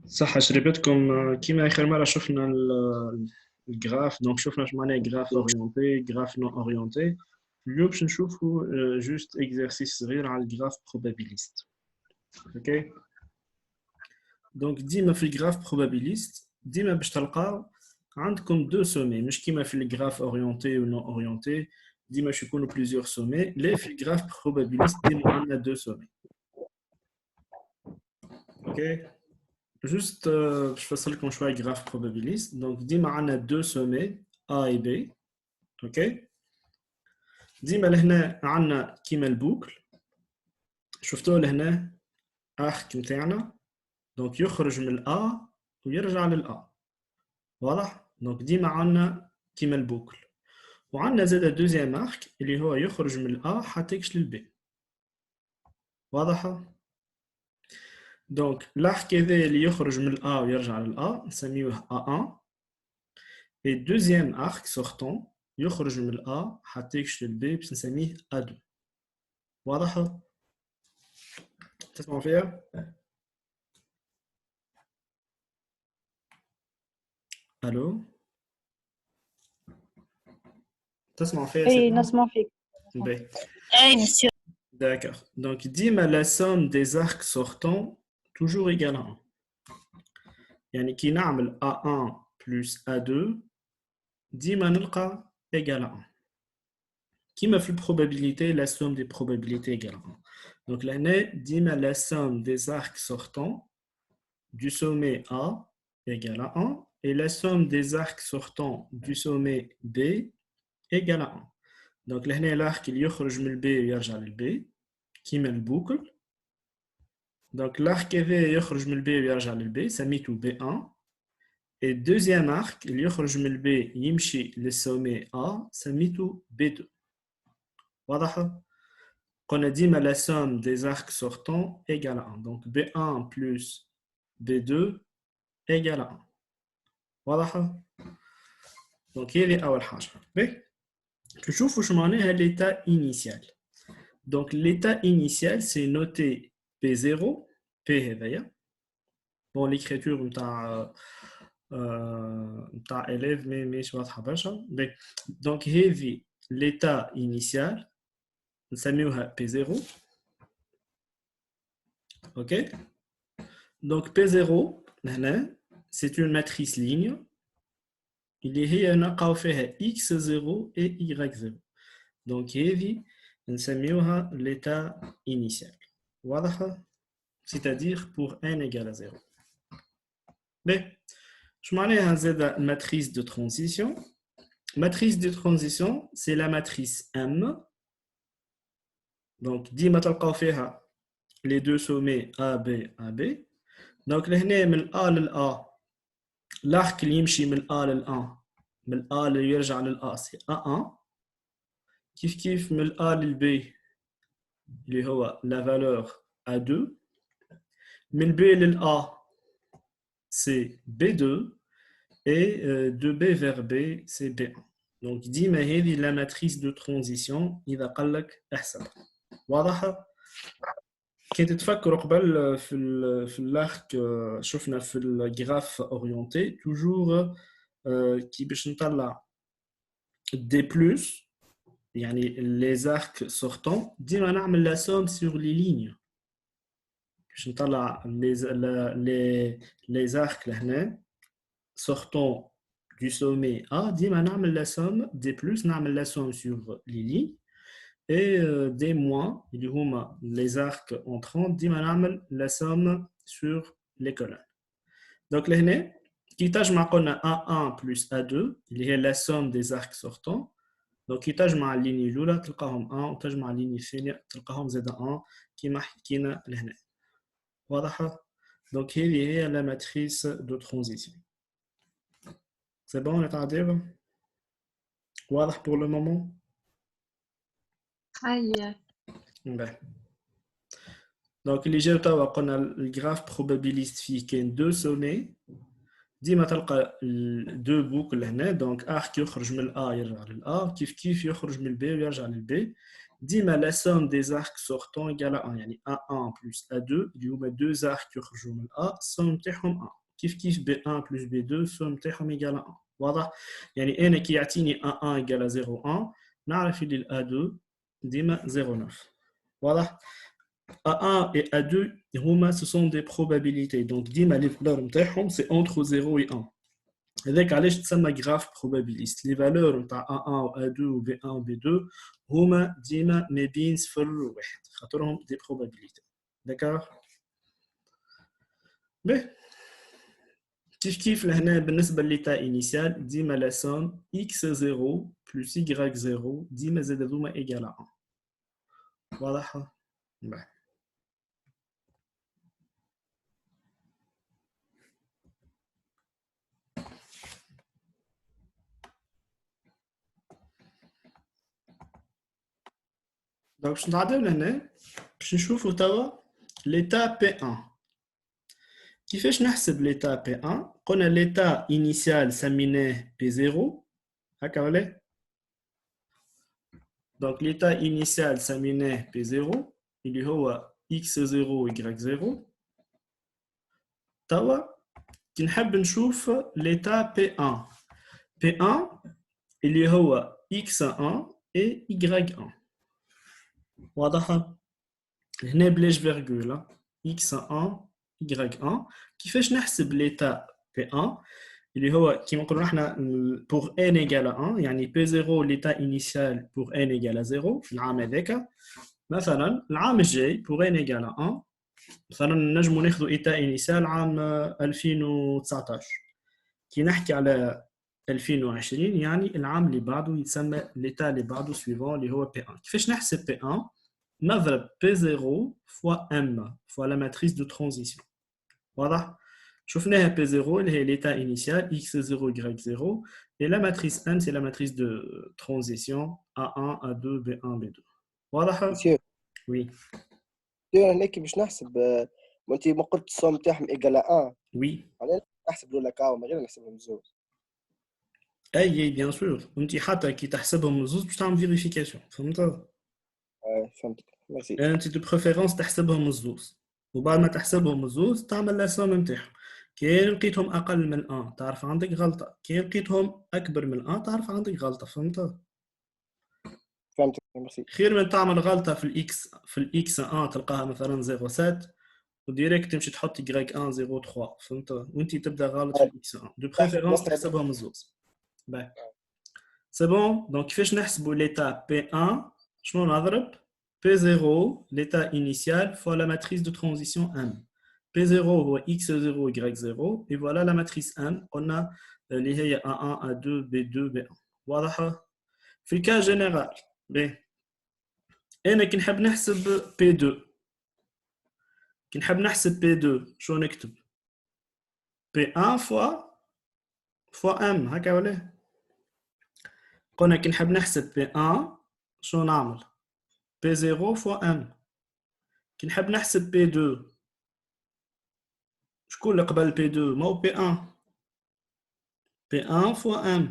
صح شربتكم كيما آخر مرة شفنا الجراف دونك شفنا شو معناه جراف اورينتي جراف نون اورينتي. اليوم باش نشوفوا جوست اكزرسيس صغير على الجراف بروبابيليست. اوكي دونك ديما في الجراف بروبابيليست ديما باش تلقاو عندكم دو سومي مش كيما في الجراف اورينتي و نون اورينتي ديما باش يكونوا بليزيور سومي. لا في الجراف بروبابيليست ديما عندنا دو سومي. اوكي juste je fasse le choix graphe probabiliste. Donc, dis-moi, on a deux sommets A et B. OK? Dis-moi, là, on a qui met le boucle. شفتوا لهنا arc متاعنا. Donc, يخرج من A ويرجع للA. واضح؟ Donc, ديما عندنا qui met le boucle. وعندنا زاد deuxième arc اللي هو يخرج من A حتى يكش للB. واضحة؟ Donc, l'arc اللي يخرج من A ويرجع للA نسميوه A1. Et deuxième arc sortant يخرج من A حتى يكش للB باش نسميه A2. واضحة؟ تسمعوا فيها؟ الو؟ تسمعوا فيها Oui, سيدنا؟ نسمع فيك. باهي. Oui, monsieur. D'accord. Donc ديما la somme des arcs sortants toujours égale à 1. يعني كي نعمل A1 plus A2 ديما نلقى égal à 1. كيما في probabilité la somme des probabilités égale à 1. Donc là ديما la somme des arcs sortants du sommet A égale à 1 et la somme des arcs sortants du sommet B égale à 1. Donc là l'arc il يخرج من B ويرجع للB كيما البوكل. Donc l'arc V يخرج من B ويرجع للB سميته B1 et deuxième arc il يخرج من B يمشي للسومي A سميته B2. واضح؟ قلنا ديما la somme des arcs sortants égale à 1. Donc B1 plus B2 égale à 1. واضح؟ Donc هذه أول حاجة. نشوفوا شو معناها l'état initial. Donc l'état initial c'est noté P0 P هذايا. Bon l'écriture نتاع نتاع élève mais مش واضحة برشا. Donc هذه l'état initial نسميوها P0. OK? Donc P0 هنا c'est une matrice ligne اللي هي نلقاو فيها x0 et y0. Donc هذه نسميوها l'état initial. واضحة؟ C'est-à-dire pour n égale à 0. Je معناها زاد matrice de transition. Matrice de transition, c'est la matrice M. Donc ديما تلقاو فيها les deux sommets AB AB. Donc لهنا من A لل A l'arc اللي يمشي من A لل A من A اللي يرجع لل A c'est A1. كيف من A لل B اللي هو la valeur A2. من B لل A c'est B2 et de B vers B c'est B1. Donc ديما هذه la matrice de transition إذا قال لك احسب. واضحة؟ كي تتفكروا قبل في l'arc شفنا في الجراف اورينتي toujours كي باش نطلع D plus يعني les arcs sortants ديما نعمل la somme sur les lignes. باش نطلع les arcs لهنا sortant du sommet A ديما نعمل la somme D plus نعمل la somme sur les lignes et des moins اللي هما les arcs entrants ديما نعمل la somme sur les colonnes. Donc لهنا كي تجمع قلنا A1 plus A2 اللي هي la somme des arcs sortants. Donc كي تجمع الليني الاولى تلقاهم 1 وتجمع الليني الثانيه تلقاهم زاد 1 كيما حكينا لهنا. واضحه؟ Donc هذه هي la matrice de transition. C'est bon نتعداو؟ واضح pour le moment؟ Aïe. Donc اللي جاو توا قلنا الجراف probabiliste فيه كاين دو سومي ديما تلقى دو بوكل هنا. دونك arc يخرج من A يرجع لل A كيف يخرج من B ويرجع لل B ديما la somme des arcs sortants égale à 1 يعني A1 plus A2 اللي هما deux arcs يخرجوا من A somme تاعهم 1 كيف B1 plus B2 somme تاعهم égale à 1 واضح يعني انا كي يعطيني A1 égale à 0,1 نعرف اللي A2 ديما 0,9 واضح A1 et A2 هما ce sont des probabilités donc ديما les valeurs نتاعهم c'est entre 0 et 1 هذاك علاش تسمى graph probabiliste les valeurs نتاع A1 و A2 و B1 و B2 هما ديما ما بين 0 و 1 خاطرهم دي probabilités داكور باهي كيف لهنا بالنسبه لليتا انيسيال ديما لا سوم x0 plus y0 ديما زاد هذوما ايجال 1 واضح باهي دونك باش نتعداو لهنا باش نشوفوا توا ليتا P1 كيفاش نحسب ليتا P1 قلنا ليتا انيسيال سميناه P0 هكا ولا دونك ليتا انيسيال سميناه P0 اللي هو x0 y0 توا كي نحب نشوف ليتا P1 P1 اللي هو x1 et y1 واضح هنا بلاش فيرغول x1 y1 كيفاش نحسب ليتا P1 اللي هو كيما نقولوا احنا pour n égale à 1 يعني P0 ليتا انيسيال pour n égale à 0 في العام هذاك مثلا العام الجاي pour n égale à 1 مثلا نجموا ناخذوا ايتا انيسيال عام 2019 كي نحكي على 2020 يعني العام اللي بعده يتسمى ليتا اللي بعده سويفون اللي هو P1 كيفاش نحسب P1 نضرب P0 fois M fois la matrice de transition واضح شفناها P0 اللي هي l'état initial x0 y0 et la matrice M c'est la matrice de transition A1 A2 B1 B2 واضح مسيو oui هناك باش نحسب وانت ما قلت الصوم تاعهم ايجال 1 oui على نحسب الاولى كاو من غير نحسبهم زوج اي bien sûr وانت حتى كي تحسبهم زوج باش تعمل فيريفيكاسيون فهمت فهمتك ميرسي انت دو بريفيرونس تحسبهم الزوز وبعد ما تحسبهم الزوز تعمل لا سوم نتاعهم كي لقيتهم اقل من 1 تعرف عندك غلطه كي لقيتهم اكبر من 1 تعرف عندك غلطه فهمت فهمتك ميرسي خير من تعمل غلطه في الاكس 1 تلقاها مثلا 0.7 وديريكت تمشي تحط y 1 0.3 فهمت وانت تبدا غلط في الاكس 1 دو بريفيرونس تحسبهم الزوز باهي سي بون دونك كيفاش نحسبوا ليتا P1 شنو نضرب P0 l'état initial fois la matrice de transition M. P0 هو x0 y0 et voilà la matrice M on a اللي هي A1 A2 B2 B1 واضحة في الكا جنرال باهي انا كي نحب نحسب P2 كي نحب نحسب P2 شو نكتب P1 fois M هكا ولا قلنا كي نحب نحسب P1 شو نعمل P0 fois M كي نحب نحسب P2 شكون اللي قبل P2 ما هو P1 P1 fois M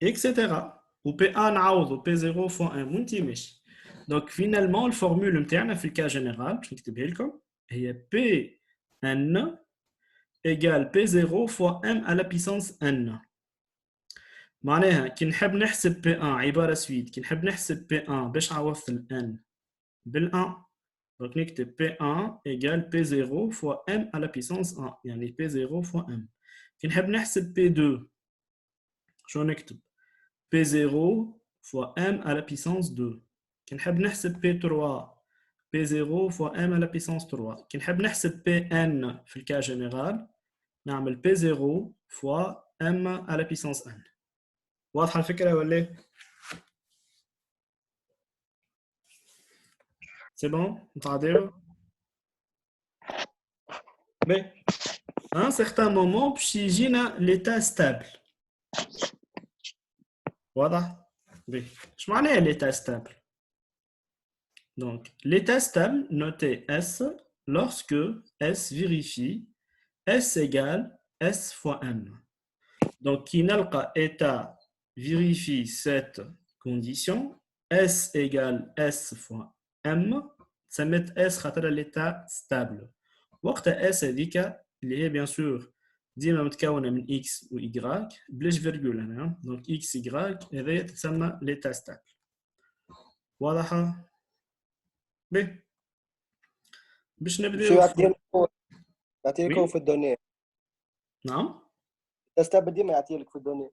etc و P1 نعوضو P0 fois M وانتي ماشي دونك فينالمون الفورمول نتاعنا في الكا جينيرال باش نكتبها لكم هي Pn égale P0 fois M à la puissance N معناها كي نحب نحسب P1 عبارة سويت كي نحب نحسب P1 باش عوضت ال N بال 1 donc نكتب P1 égale P0 fois M à la puissance 1 يعني P0 fois M كي نحب نحسب P2 شو نكتب P0 fois M à la puissance 2 كي نحب نحسب P3 P0 fois M à la puissance 3 كي نحب نحسب Pn في الكا جينيرال نعمل P0 fois M à la puissance N واضحة الفكرة ولا c'est bon نتعادلوا mais à un certain moment باش يجينا l'état stable واضح oui اش معناها l'état stable donc l'état stable notez S lorsque S vérifie S égale S fois M donc qui نلقى état vérifie cette condition S égale S fois M, ça met S à l'état stable. وقت S هذيك اللي هي bien sûr ديما متكونة من X و Y بلاش فيرجول هنا. donc X Y هذا تسمى l'état stable. واضحة؟ باهي باش شو نبداو يعطي في لكم وي في الدوني؟ نعم. تستبدل ديما يعطي لك في الدوني.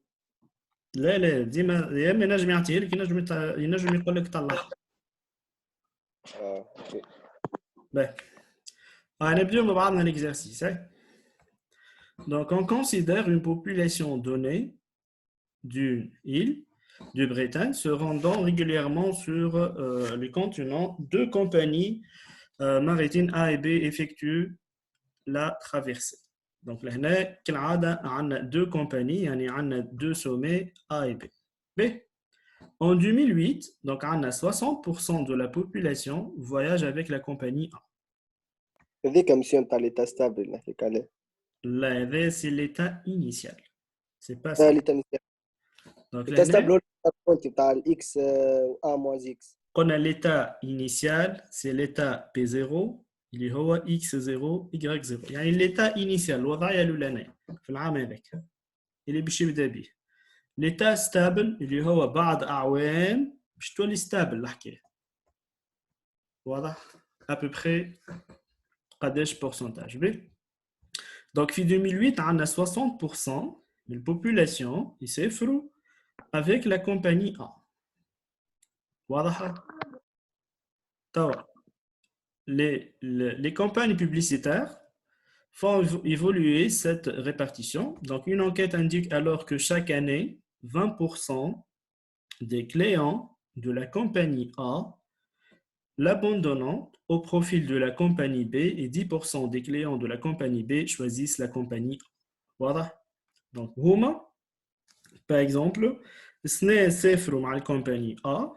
لا ديما يا اما ينجم يعطيه لك ينجم يقول لك طلعها. اوكي. باهي نبداو مع بعضنا l'exercice. Donc on considère une population donnée d'une île de Bretagne se rendant régulièrement sur le continent. Deux compagnies maritimes A et B effectuent la traversée. Donc là, on a deux compagnies, on a deux sommets A et B. B. En 2008, donc on a 60% de la population voyage avec la compagnie A. هذيك مشيون تاع ليتا ستابل نحكيك عليه. Là, c'est l'état initial. C'est pas لا ça. ليتا Donc ليتا là, ستابل هو البوينت تاع الاكس ا موان اكس. on a l'état initial, c'est l'état P0, اللي هو X0, Y0. يعني l'état initial الوضعية الأولانية في العام هذاك اللي باش يبدا به. l'état stable اللي هو بعد أعوام باش تولي stable الحكاية. واضح؟ à peu près قداش pourcentage به. Donc في 2008 on a 60% de la population يسافروا avec la compagnie A. واضح؟ طبعا les campagnes publicitaires font évoluer cette répartition. Donc, une enquête indique alors que chaque année, 20% des clients de la compagnie A l'abandonnant au profil de la compagnie B et 10% des clients de la compagnie B choisissent la compagnie A. Voilà. Donc, هما, par exemple, اثنين سافروا مع الكومباني A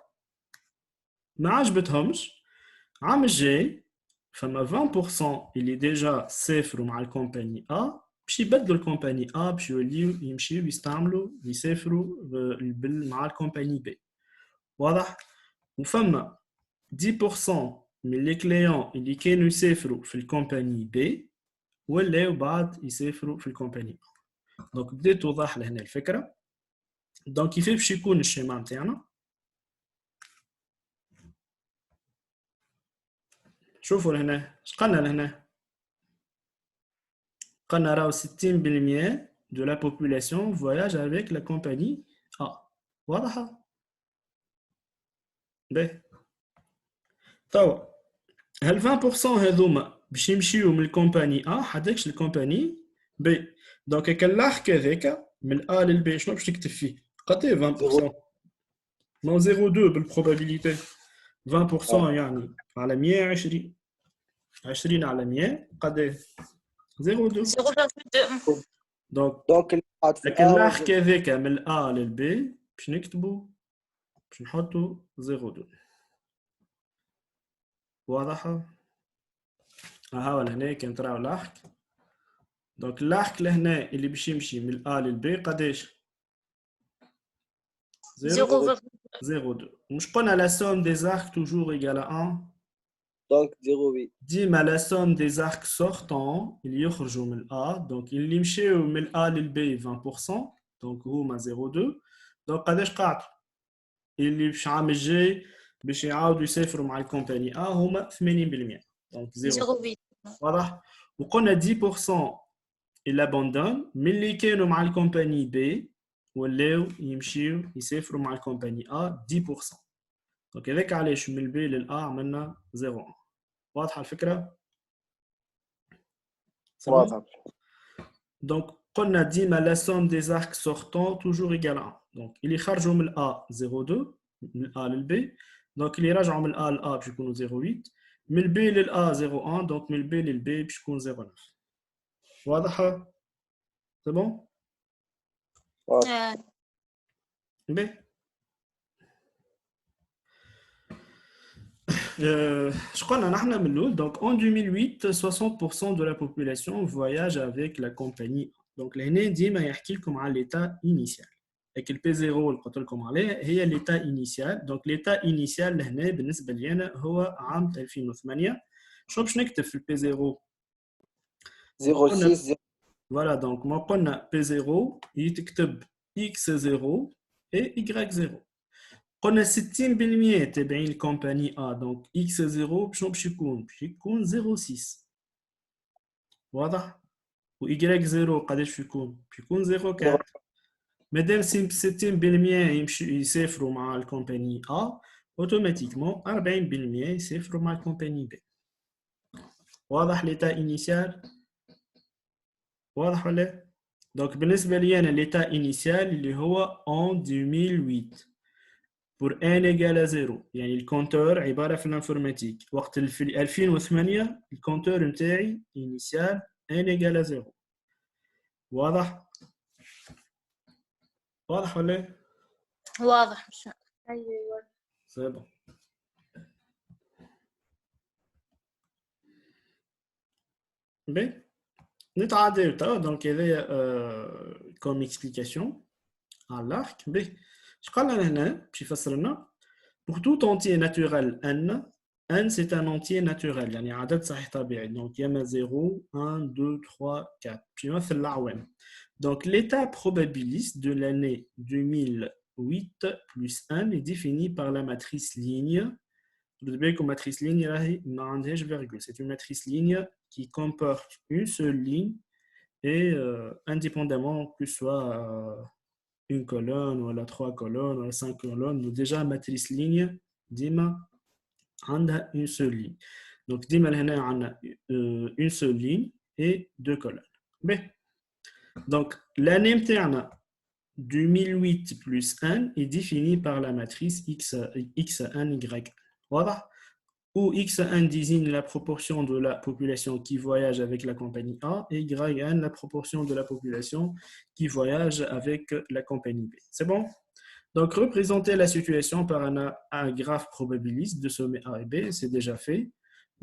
ما عجبتهمش عام الجاي فما 20% اللي ديجا سافروا مع الكومباني A باش يبدلوا الكومباني A باش يوليو يمشيو يستعملوا يسافروا مع الكومباني B. واضح؟ وفما 10% من لي كليون اللي كانوا يسافروا في الكومباني B ولاو بعد يسافروا في الكومباني A. دونك بدات توضح لهنا الفكره. دونك كيف باش يكون الشيما نتاعنا؟ شوفوا لهنا اش قلنا لهنا؟ قلنا راهو 60% de la population voyage avec la compagnie A. واضحة؟ باهي. توا هال 20% هذوما باش يمشيو من الكومباني A حداكش الكومباني B. دونك كان لاحق هذاك من A لل B شنو باش تكتب فيه؟ قد ايه 20%؟ ما 0.2 بالبروبابيليتي. 20% يعني على 120 20 على 100 قد ايه؟ 0.2. 0,2. دونك اللي قاعد في لكن الآ لاحق هذاك من الA للB باش نكتبوا باش نحطوا 0.2. واضحة؟ ها لهنا كان تراو لاحق. دونك اللاحق لهنا اللي باش يمشي من الA للB قداش؟ 0.2. مش قلنا la somme des arcs toujours égale à 1. دونك 0.8. ديما la somme des arcs sortants اللي يخرجوا من الA دونك اللي يمشيو من الA للB 20% دونك هما 0.2. دونك قداش قاعدوا؟ اللي باش عام الجاي باش يعاودوا يسافروا مع الكومباني A هما 80%. دونك 0.8. واضح؟ وقلنا 10% ils abandonnent من اللي كانوا مع الكومباني B ولاو يمشيو يسافروا مع الكومباني A 10%. دونك هذاك علاش من الB للA عملنا 0.1. واضحة الفكرة؟ واضح. Donc, قلنا ديما la somme des arcs sortants toujours égale à 1. Donc, اللي خرجوا من A 0.2 من A للB. Donc, اللي راجعوا من A لA باش يكونوا 0.8. من الB للA 0.1. Donc, من الB للB باش يكون 0.9. واضحة؟ C'est bon؟ B. Je crois qu'on a mis donc en 2008, 60% de la population voyage avec la compagnie. Donc l'année dit mais comme à l'état initial. avec le P0 اللي قلت لكم عليه هي l'état initial. Donc l'état initial هنا بالنسبة لي أنا هو عام 2008. شنو باش نكتب في P0؟ 06 Voilà, donc ما قلنا P0 يتكتب X0 et Y0. قلنا 60% تابعين الكومباني A. Donc X0 شنو باش يكون؟ باش يكون 06. واضح؟ و Y0 قداش باش يكون؟ باش يكون 04. مادام 60% يسافروا مع الكومباني A اوتوماتيكمون 40% يسافروا مع الكومباني B. واضح ليتا انيسيال؟ واضح ولا؟ دونك بالنسبه لي انا ليتا انيسيال اللي هو en 2008 pour n égale à 0. يعني الكونتور عباره في الانفورماتيك وقت في 2008 الكونتور نتاعي انيسيال n égale à 0. واضح؟ واضح ولا؟ واضح مش ايوه سي بون. بي نتعادل توا دونك هذايا كوم اكسبليكاسيون على الارك. بي اش قال لنا هنا باش يفسر لنا pour tout entier naturel n c'est un entier naturel يعني عدد صحيح طبيعي. دونك ياما 0 1 2 3 4 باش يمثل الأعوام. Donc l'état probabiliste de l'année 2008 plus 1 est défini par la matrice ligne. Vous savez que matrice ligne c'est une matrice ligne qui comporte une seule ligne et indépendamment que ce soit une colonne ou trois colonnes ou 5 colonnes, déjà matrice ligne ديما عندها une seule ligne. Donc ديما هنا عندنا une seule ligne et deux colonnes. B. Donc l'année نتاعنا 2008 plus 1 est définie par la matrice x1 y. واضح؟ Où x1 désigne la proportion de la population qui voyage avec la compagnie A et y1 la proportion de la population qui voyage avec la compagnie B. C'est bon? Donc, représenter la situation par un graphe probabiliste de sommets A et B, c'est déjà fait.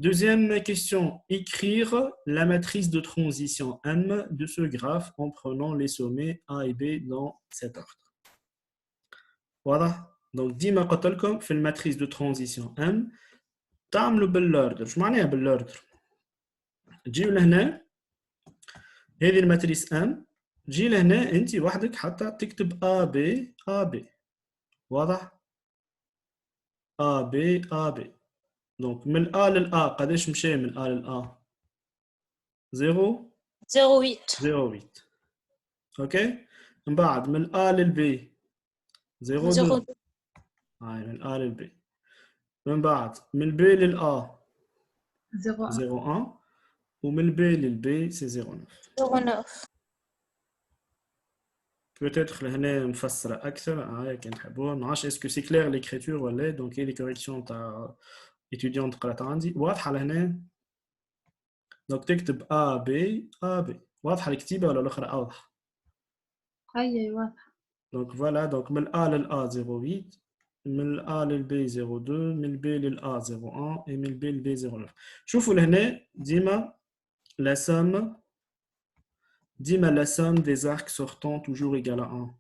Deuxième question, écrire la matrice de transition M de ce graphe en prenant les sommets A et B dans cet ordre. Voilà. Donc, ديما قلت لكم في الماتريس de transition M تعملوا بالوردر. شو معناها بالوردر؟ تجيو لهنا هذه الماتريس ام، تجي لهنا انت وحدك حتى تكتب ا بي ا بي. واضح؟ ا بي ا بي. دونك من ا للأ قداش مشى من ا للأ؟ 0 08 08. اوكي؟ من بعد من ا للبي 02. هاي من ا للبي. من بعد من البي للأ 01 ومن البي للبي سي 09. Peut-être لهنا مفسرة أكثر هاي كان تحبوها. ما عرفتش اسكو سي كلير ليكريتور ولا. دونك هي لي كوريكسيون تاع étudiante قراتها عندي. واضحة لهنا؟ دونك تكتب A B A B. واضحة الكتيبة ولا الأخرى أوضح؟ هاي واضحة. دونك فوالا. دونك من A للأ 08 من A للB 02 من الB للأ 01 et من الB للB 09. شوفوا لهنا ديما la somme des arcs sortants toujours égale à 1.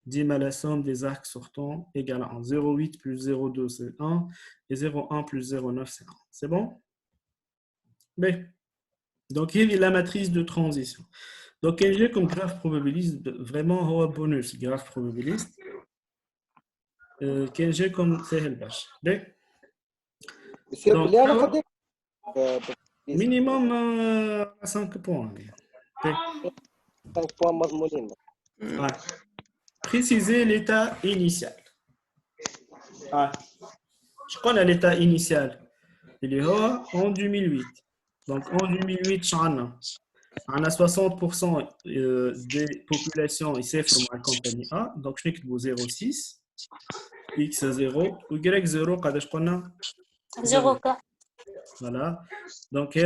Dima la somme des arcs sortants égale à 1. 0,8 plus 0,2 c'est 1 et 0,1 plus 0,9 c'est 1. C'est bon? B. Donc il y a la matrice de transition. Donc j'ai comme graphe probabiliste vraiment un bonus graphe probabiliste. j'ai comme c'est le bash. B. Donc minimum 5 points. B. 5 points مضمونين. Ouais. Préciser l'état initial. Je connais l'état initial. Il est en 2008. Donc en 2008, on a 60% des populations ici dans la compagnie A. Donc je n'ai que 0,6, X0 ou Y0, quand je connais 04. Voilà. Donc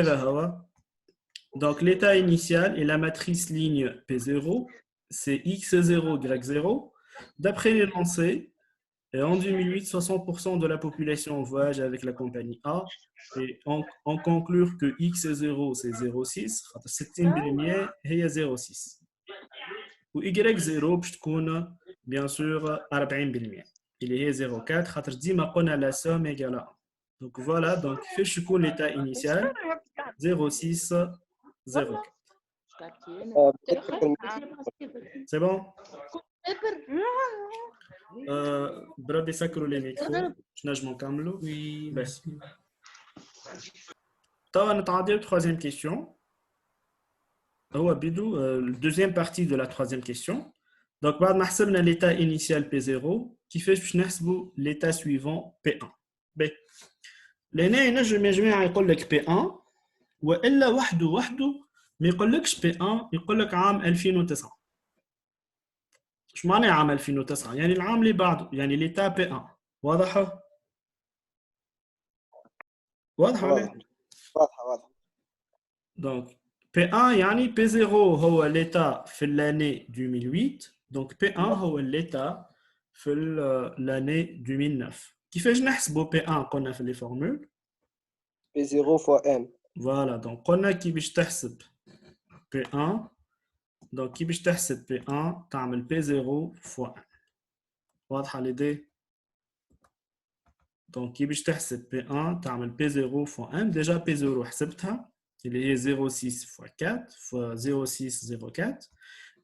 donc l'état initial et la matrice ligne P0, c'est X0, Y0. D'après les lancers, et en 2008, 60% de la population voyage avec la compagnie A. Et on conclut que X0 c'est 0,6, 60% هي 0,6. و Y0 باش تكون bien sûr 40%. Il est 0,4 خاطر ديما قلنا la somme égale à 1. Donc voilà, donc كيفاش يكون l'état initial 0,6 0,4. C'est bon? بربي سكروا les micros. باش نجموا نكملوا. Oui, بس. توا نتعداو troisième question. هو بدو deuxième partie de la troisième question. Donc بعد ما حسبنا l'état initial P0 كيفاش باش نحسبوا l'état suivant P1. ب لهنا ينجم يا جماعه يقول لك P1 والا وحده ما يقولكش P1 يقول لك عام 2009. ايش معنى عام 2009؟ يعني العام اللي بعده، يعني l'état P1. واضحه ولا؟ واضحه. Donc P1 يعني P0 هو l'état في l'année 2008. Donc P1 هو l'état في l'année 2009. كيفاش نحسبوا P1 قلنا في les formules؟ P0 fois M. Voilà, donc قلنا كي باش تحسب P1. Donc كي باش تحسب P1 تعمل P0 fois 1. واضحه l'idée؟ Donc كي باش تحسب P1 تعمل P0 fois 1. Déjà P0 حسبتها اللي هي 0,6 fois 4 fois 0,6 0,4.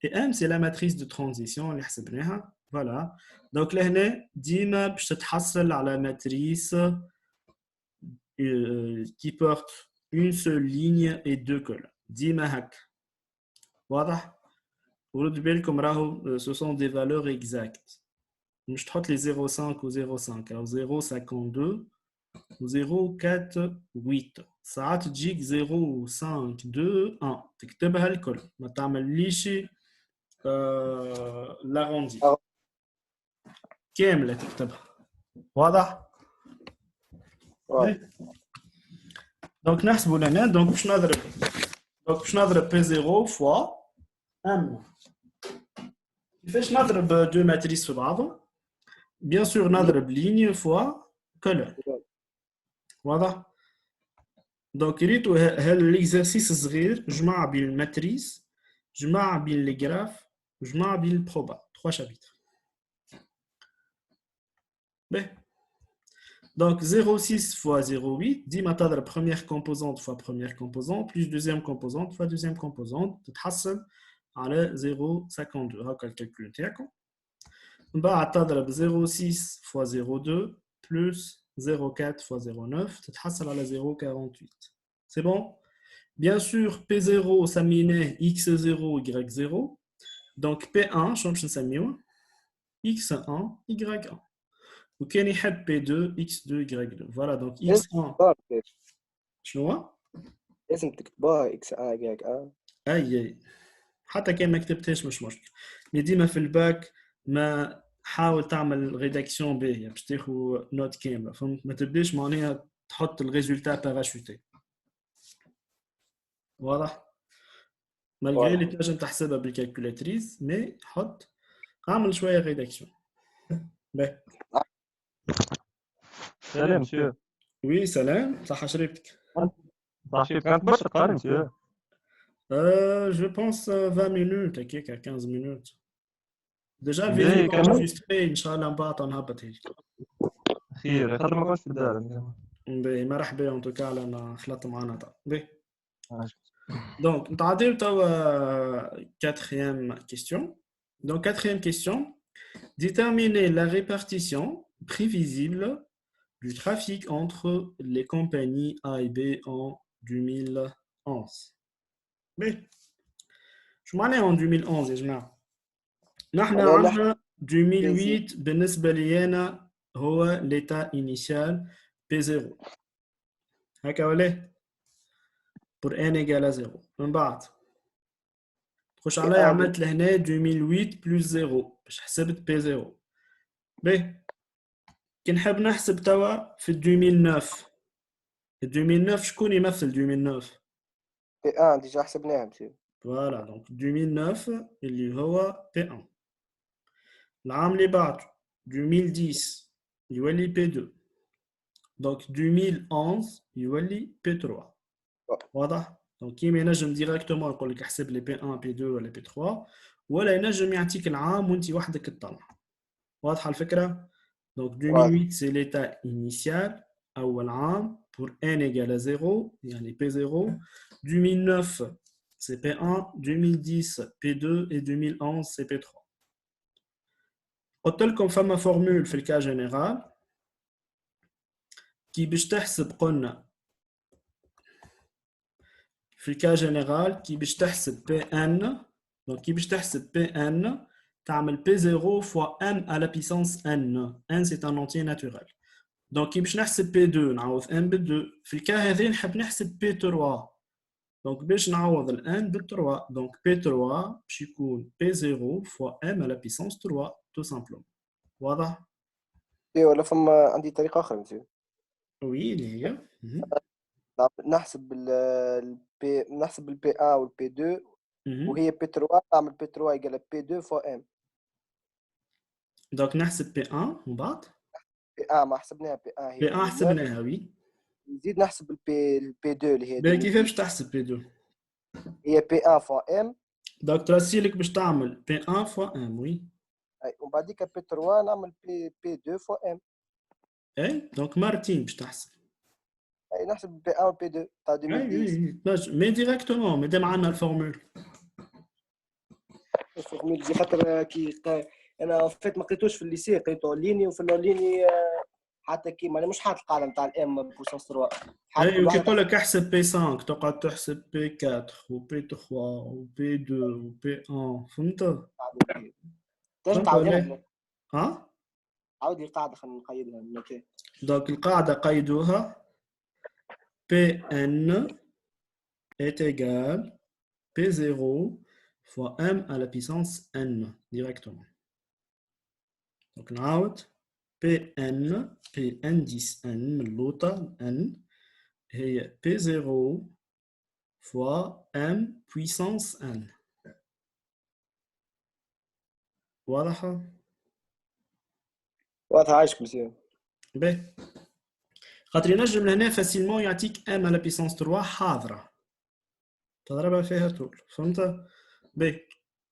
Et M c'est la matrice de transition اللي حسبناها. Voilà. Donc لهنا ديما باش تتحصل على matrice qui porte une seule ligne et deux colonnes. ديما هكا. واضح؟ ورد بالكم راهو ce sont des valeurs exactes. مش تحط لي 0,5 و 0,5 أو 0,52 و 0,48. ساعات تجيك 0,521 تكتبها الكل، ما تعمليش لاغوندي كاملة تكتبها. واضح؟ دونك نحسبوا لنا دونك باش نضرب P0 فوا M. كيفاش نضرب دو ماتريس في بعضهم؟ بيان سور نضرب ليني فوا كولون. واضح؟ دونك ريتو هالإكزرسيس الصغير جمع بين الماتريس، جمع بين لي جراف، جمع بين البروبا. 3 شابيتر. باهي. Donc 0,6 fois 0,8, ديما تضرب première composante fois première composante plus deuxième composante fois deuxième composante تتحصل على 0,52. هاكا الكالكول نتاعكم. من بعد تضرب 0,6 fois 0,2 plus 0,4 fois 0,9 تتحصل على 0,48. C'est bon? Bien sûr P0 سميناه X0 Y0. Donc P1 شنو باش نسميوه؟ X1 Y1. وكان يحب P2 X2 Y2. Voilà donc X1 شنو؟ لازم تكتبوها X1 Y1. اي حتى كان ما كتبتهاش مش مشكل. مي ديما في الباك ما حاول تعمل ريداكسيون باهيه باش تاخذ نوت كامله. فهمت؟ ما تبداش معناها تحط الريزولتا باراشوتي. واضح؟ مالغري اللي تنجم تحسبها بالكالكولاتريس مي حط اعمل شويه ريداكسيون. باهي. سلام مسيو. وي سلام. صحه شريبتك. صح شريبتك. كانت برشا تقارن مسيو. Je pense 20 minutes, هكاك 15 minutes. Déjà الفيديو انجستري ان شاء الله من بعد نهبط هيك. خير خاطر ما كنتش في الدار. باهي مرحبا ان توكا انا خلطت معنا طا. باهي. Donc نتعداو توا quatrième question. Donc quatrième question, déterminer la répartition prévisible du trafic entre les compagnies A et B en 2011. باهي. شو معناها en 2011 يا جماعه؟ نحن عندنا 2008 بالنسبة لي أنا هو l'état initial P0 هكا ولا؟ pour n égale à 0. من بعد تخش عليا عملت لهنا 2008 plus 0 باش حسبت P0. باهي كي نحب نحسب توا في 2009. 2009 شكون يمثل 2009؟ P1 ديجا حسبناها مسيو. فوالا دونك 2009 اللي هو P1. العام اللي بعده 2010 يولي P2. Donc 2011 يولي P3. واضح؟ Donc كيما ينجم ديريكتومون نقول لك احسب لي P1 P2 ولا P3 ولا ينجم يعطيك العام وانت وحدك تطلع. واضحه الفكره؟ Donc 2008 c'est l'état initial أول عام pour n égale à 0 يعني P0. 2009 c'est P1, 2010 P2 et 2011 c'est P3. قلت لكم فما formule في الكا جينيرال كي باش تحسب قلنا في الكا جينيرال كي باش تحسب Pn. Donc كي باش تحسب Pn تعمل P0 fois m à la puissance n. n c'est un entier naturel. Donc كي باش نحسب P2 نعوض n ب2. في الكا هذه نحب نحسب P3. Donc باش نعوض ال n ب 3. Donc P3 باش يكون P0 fois m à la puissance 3 tout simplement. واضح؟ ايه ولا فما عندي طريقة أخرى مثلا. وي اللي هي نحسب نحسب البي 1 والبي 2 وهي بي 3 نعمل بي 3 يقال بي 2 فوا ام. دونك نحسب بي 1 ومن بعد بي 1 ما حسبناها، بي 1 هي بي 1 حسبناها وي. نزيد نحسب البي 2 اللي هي كيف باش تحسب بي 2؟ هي بي 1 فوا ام. دونك تراسيلك باش تعمل بي 1 فوا ام وي. اي ومن بعديك بي 3 نعمل بي 2 فوا ام. اي دونك مرتين باش تحسب. اي نحسب بي 1 وبي 2 تاع 2010. مي ديريكتومون مادام عندنا الفورمول. الفورمول دي خاطر كي انا فات ما قريتوش في الليسي، قريتو ليني وفي الليني حتى كيما انا مش حاط القاعده نتاع الام بوسونس 3. اي وكي يقول لك احسب بي 5 تقعد تحسب بي 4 وبي 3 وبي 2 وبي 1. فهمت؟ تنجم تعاودها؟ ها؟ عاود لي القاعده خلينا نقيدها. اوكي دونك القاعده قيدوها Pn est égal P0 fois m à la puissance n directement. Donc نعاود Pn 10 n من اللوطة n هي P0 fois m puissance n. واضحة؟ واضحه عايشك مسيو. باهي خاطر ينجم لهنا فاسيلمون يعطيك m à la puissance 3 حاضرة تضربها فيها طول. فهمت؟ باهي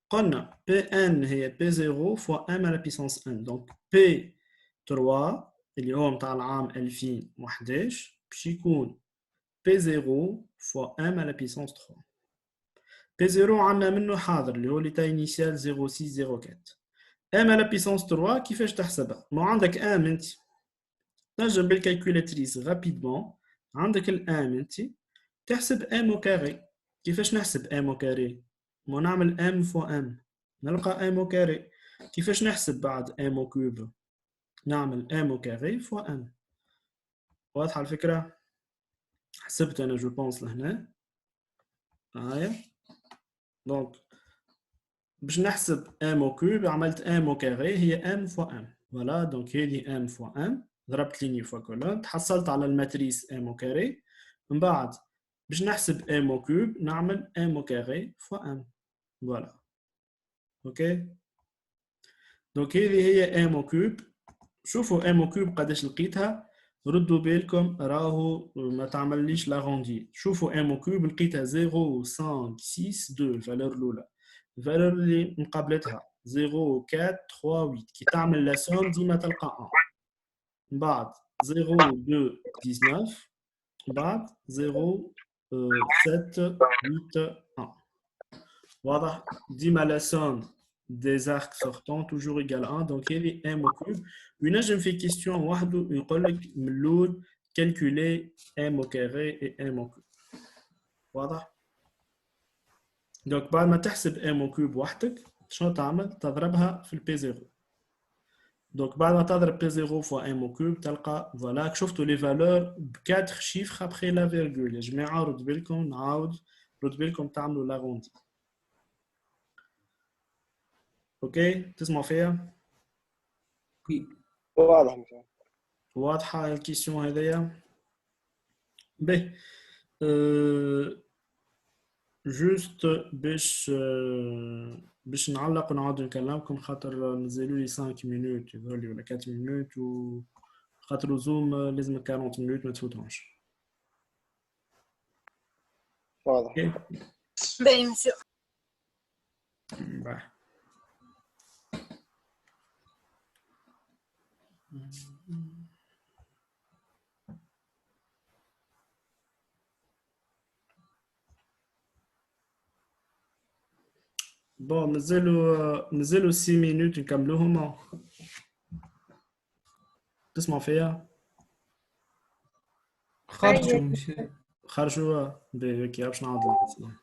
قلنا Pn هي P0 fois m à la puissance n. Donc P3 اللي هو متاع العام 2011 باش يكون P0 fois m à la puissance 3. P0 عندنا منه حاضر اللي هو l'état initial 0604. m à la puissance 3 كيفاش تحسبها؟ ما عندك m انت تنجم بالكالكولاتريس رابيدمون عندك ال m انت تحسب m au carré. كيفاش نحسب m au carré؟ ما نعمل m fois m نلقى m au carré. كيفاش نحسب بعد m au cube؟ نعمل m au carré fois m. واضحة الفكرة؟ حسبت أنا جو بونس لهنا. هايا دونك باش نحسب m au cube عملت m au carré هي m fois m. فوالا دونك هذه m fois m ضربت ليني فوا كولون تحصلت على الماتريس m au carré. من بعد باش نحسب m au cube نعمل m au carré fois m. فوالا اوكي دونك هذه هي m au cube. شوفوا m au cube قداش لقيتها. ردوا بالكم راهو ما تعمليش لاغوندي. شوفوا m au cube لقيتها 0.562 الفالور الاولى. الفالور اللي مقابلتها 0.438 كي تعمل لا سوم ديما تلقى 1. من بعد 0.219 من بعد 0.781. واضح؟ ديما لا سوم des arcs sortants toujours égal à 1. Donc il y a m au cube. Une je me fais question وحده يقول لك من الاول calculer m au carré et m au cube. واضح؟ donc بعد ما تحسب m au cube وحدك شنو تعمل؟ تضربها في البي 0. donc بعد ما تضرب بي 0 fois m au cube تلقى فوالا شفتوا لي فالور ب 4 chiffres après la virgule. يا جماعه رد بالكم نعاود رد بالكم تعملوا لاغوندي. اوكي تسمعوا فيها؟ واضح مثلا. واضحه الكيسيون هذيا؟ باهي جوست باش نعلق ونعاود نكلمكم خاطر نزلوا لي 5 مينوت يظهر لي ولا 4 مينوت وخاطر زوم لازم 40 مينوت ما تفوتهمش. واضح. باهي مسيو. بون مازالوا 6 مينوت نكملوهم. تسمعوا فيا؟ خرجوا مش خرجوا باهي، هكا باش نعاود لكم.